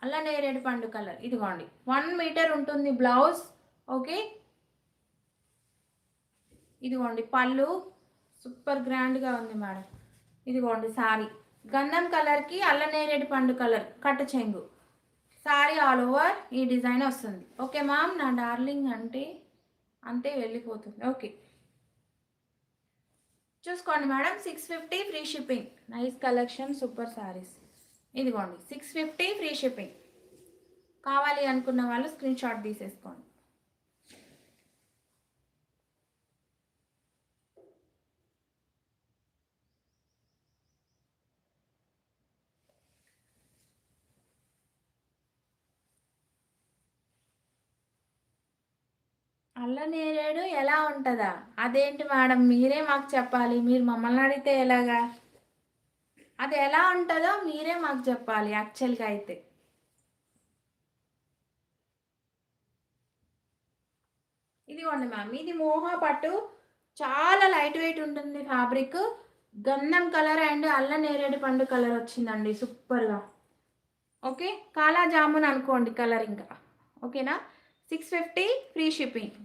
అల్ల నేరేడు పండు కలర్. ఇదిగోండి 1 మీటర్ ఉంటుంది బ్లౌజ్. ఓకే, ఇదిగోండి పళ్ళు సూపర్ గ్రాండ్గా ఉంది మేడం. ఇదిగోండి సారీ గంధం కలర్కి అల్ల నేరేడు పండు కలర్ కట్ట చెంగు సారీ ఆల్ ఓవర్ ఈ డిజైన్ వస్తుంది. ఓకే మ్యామ్, నా డార్లింగ్ అంటే అంతే వెళ్ళిపోతుంది. ఓకే, చూసుకోండి madam, 650 free shipping. Nice collection, super saris. ఇదిగోండి 650 ఫ్రీ షిప్పింగ్. కావాలి అనుకున్న వాళ్ళు స్క్రీన్ షాట్ తీసేసుకోండి. అల్ల నేరేడు ఎలా ఉంటుందా? అదేంటి మేడం, మీరే మాకు చెప్పాలి. మీరు మమ్మల్ని అడిగితే ఎలాగా? అది ఎలా ఉంటుందో మీరే మాకు చెప్పాలి యాక్చువల్గా అయితే. ఇదిగోండి మ్యామ్, ఇది మోహా పట్టు, చాలా లైట్ వెయిట్ ఉంటుంది ఫ్యాబ్రిక్. గంధం కలర్ అండ్ అల్ల నేరేడు పండు కలర్ వచ్చిందండి సూపర్గా. ఓకే, కాలా జామున్ అనుకోండి కలర్ ఇంకా. ఓకేనా, 650 ఫ్రీ షిప్పింగ్.